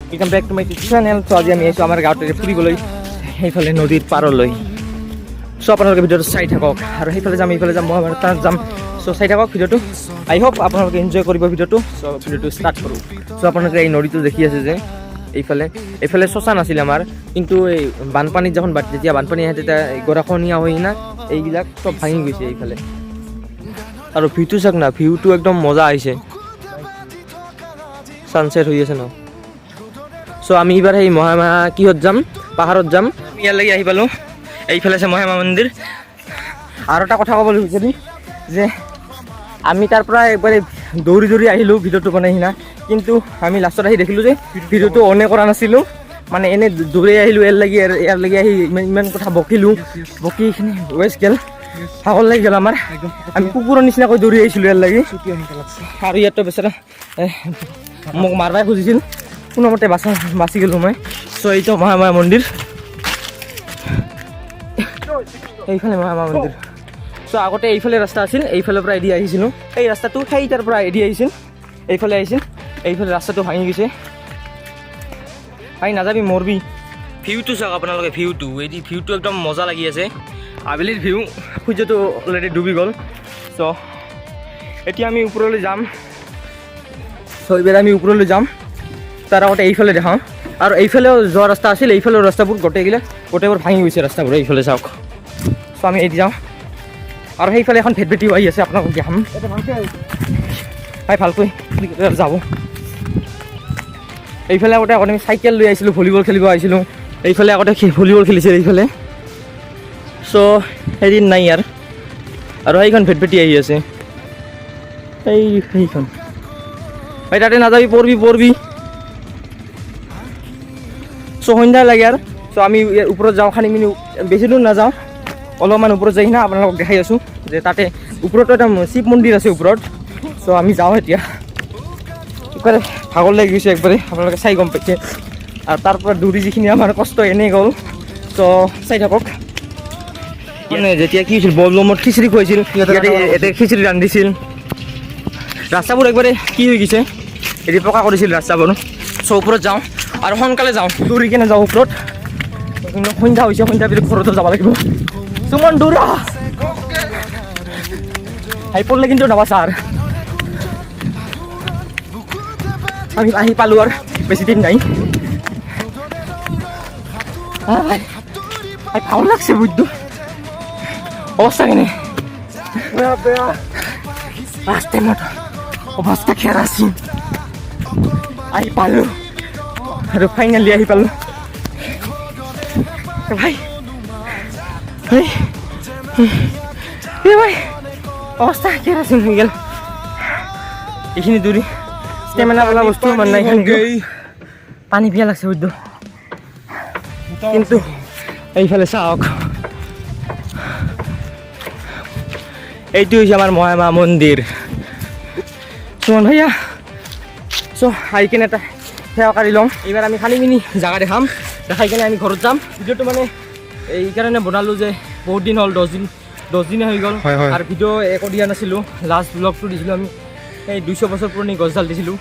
Welcome back to my channel. So আজি আমি আছো আমাৰ গাঁৱতে ফুৰিবলৈ সেইফালে নদীৰ পাৰলৈ। সো আপোনালোকে ভিডিঅ'টো চাই থাকক আৰু সেইফালে যাম এইফালে যাম মই তাত যাম। সো চাই থাকক ভিডিঅ'টো। আই হোপ আপোনালোকে এনজয় কৰিব ভিডিঅ'টো। সো ভিডিঅ'টো ষ্টাৰ্ট কৰোঁ। সো আপোনালোকে এই নদীটো দেখি আছে যে এইফালে শশান আছিল আমাৰ, কিন্তু এই বানপানীত যখন যেতিয়া বানপানী আহে তেতিয়া গৰাখহনীয়া হৈ না এইবিলাক চব ভাঙি গৈছে এইফালে। আৰু ভিউটো চাওক না, ভিউটো একদম মজা আহিছে, সানসেট হৈ আছে ন। সো আমি এইবাৰ সেই মহামায়া কিহত যাম, পাহাৰত যাম। ইয়ালৈকে আহি পালোঁ, এইফালে আছে মহামায়া মন্দিৰ। আৰু এটা কথা ক'বলৈ বিচাৰিম যে আমি তাৰ পৰা একবাৰে দৌৰি দৌৰি আহিলোঁ ভিডিঅ'টো বনাই সিনা, কিন্তু আমি লাষ্টত আহি দেখিলোঁ যে ভিডিঅ'টো অনে কৰা নাছিলোঁ, মানে এনে দৌৰি আহিলোঁ। ইয়াৰ লাগি আহি ইমান কথা বকিলোঁ, বকি এইখিনি ৱেষ্ট গেল, ভাগৰ লাগি গ'ল আমাৰ। আমি কুকুৰৰ নিচিনাকৈ দৌৰি আহিছিলোঁ ইয়াৰ লাগি। আৰু ইয়াতো বেচেৰা মোক মাৰবাই খুজিছিল, কোনোমতে বাচি গ'লোঁ মই। চ' এইটো মহামায়া মন্দিৰ, এইফালে মহামায়া মন্দিৰ। চ' আগতে এইফালে ৰাস্তা আছিল, এইফালৰ পৰা এদি আহিছিলোঁ। এই ৰাস্তাটো সেইটাৰ পৰা এদি আহিছিল, এইফালে আহিছিল। এইফালে ৰাস্তাটো ভাঙি গৈছে, ভাই নাযাবি মৰবি। ভিউটো চাওক আপোনালোকে, ভিউটো একদম মজা লাগি আছে। আবেলিৰ ভিউ, সূৰ্যটো অলৰেডি ডুবি গ'ল। চ' এতিয়া আমি ওপৰলৈ যাম। চ' এইবাৰ আমি ওপৰলৈ যাম, তাৰ আগতে এইফালে দেখাওঁ। আৰু এইফালেও যোৱা ৰাস্তা আছিল, এইফালেও ৰাস্তাবোৰ গোটেইবোৰ ভাঙি গৈছে ৰাস্তাবোৰ, এইফালে চাওক। চ' আমি এদি যাওঁ। আৰু সেইফালে এখন ভেটভেটিও আহি আছে, আপোনালোকক দেখাম। ভাই ভালকৈ যাব। এইফালে আগতে আমি চাইকেল লৈ আহিছিলোঁ, ভলীবল খেলিব আহিছিলোঁ। এইফালে আগতে ভলীবল খেলিছিল এইফালে। চ' এদিন নাই ইয়াৰ। আৰু সেইখন ভেটভেটি আহি আছে, সেইখন। ভাই তাতে নাযাবি, পৰবি। চ' সন্ধ্যা লাগে আৰু। চ' আমি ওপৰত যাওঁ, খানি মিনি বেছি দূৰ নাযাওঁ, অলপমান ওপৰত যাই কিনে আপোনালোকক দেখাই আছোঁ যে তাতে ওপৰতো এটা শিৱ মন্দিৰ আছে ওপৰত। চ' আমি যাওঁ এতিয়া। একবাৰে ভাগৰ লাগি গৈছে একবাৰে, আপোনালোকে চাই গম পাইছে। আৰু তাৰ পৰা দৌৰি যিখিনি আমাৰ কষ্ট এনেই গ'ল। চ' চাই থাকক। মানে যেতিয়া কি হৈছিল, বলবমত খিচিৰি খুৱাইছিল, ইয়াতে খিচিৰি ৰান্ধিছিল। ৰাস্তাবোৰ একবাৰে কি হৈ গৈছে, এদি পকা কৰিছিল ৰাস্তাবোৰ। চ' ওপৰত যাওঁ আৰু সোনকালে যাওঁ, দৌৰি কেনে যাওঁ ওপৰত। সন্ধ্যা হৈছে, সন্ধ্যা পিছত ঘৰতো যাব লাগিব। সুমন দৌৰা, আহি পড়লে কিন্তু নাবাচাৰ। আমি আহি পালোঁ আৰু বেছি দিন নাই। ভালো লাগছে বুঝতো, অবস্থা কেনে ৰাস্তায় মতো অবস্থা কেৰাসিন। আহি পালোঁ আৰু ফাইনালি আহি পালোঁ। ভাই অৱস্থা কেৰাচিন হৈ গ'ল। এইখিনি দৌৰি ষ্টেমিনা বোলা বস্তু মানে নাই, পানী পিয়া লাগছে বুদ্ধ। কিন্তু এইফালে চাওক, এইটো হৈছে আমাৰ মহামায়া মন্দিৰ। সুমন ভাইয়া, চ' আহি কিনে এটা সেৱা কৰি লওঁ। এইবাৰ আমি খালি মিনি জাগা দেখাই কিনে আমি ঘৰত যাম। ভিডিঅ'টো মানে এইকাৰণে বনালোঁ যে বহুত দিন হ'ল, 10 দিনে হৈ গ'ল। আৰু ভিডিঅ' একো দিয়া নাছিলোঁ। লাষ্ট ব্লগটো দিছিলোঁ আমি এই 200 বছৰ পুৰণি গছডাল দিছিলোঁ।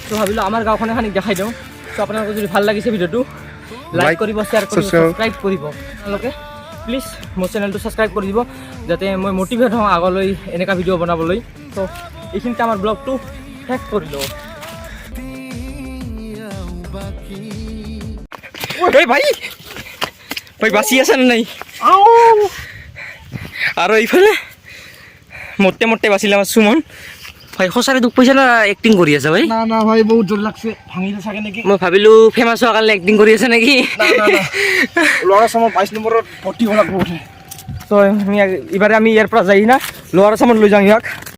চ' ভাবিলোঁ আমাৰ গাঁওখনে খানিক দেখাই দিওঁ। চ' আপোনালোকে যদি ভাল লাগিছে ভিডিঅ'টো লাইক কৰিব, শ্বেয়াৰ কৰিব, ছাবস্ক্ৰাইব কৰিব। আপোনালোকে প্লিজ মোৰ চেনেলটো ছাবস্ক্ৰাইব কৰি দিব, যাতে মই মটিভেট হওঁ আগলৈ এনেকুৱা ভিডিঅ' বনাবলৈ। চ' এইখিনিতে আমাৰ ব্লগটো শেষ কৰিলোঁ। ভাই বাচি আছে নে নাই? আৰু এইফালে মোটে বাচিলে আমাৰ সুমন ভাই। সঁচাৰে দুখ পাইছে না এক্টিং কৰি আছে ভাই? না ভাই, বহুত জোৰ লাগছে, ভাঙিলে চাগে নেকি। মই ভাবিলোঁ ফেমাছ হোৱাৰ কাৰণে এক্টিং কৰি আছে নেকি। ল'ৰা চামৰ 22 নম্বৰত ভৰ্তি হ'ব লাগিব। ত' এইবাৰে আমি ইয়াৰ পৰা যাই না ল'ৱাৰ আছামত লৈ যাওঁ ইয়াক।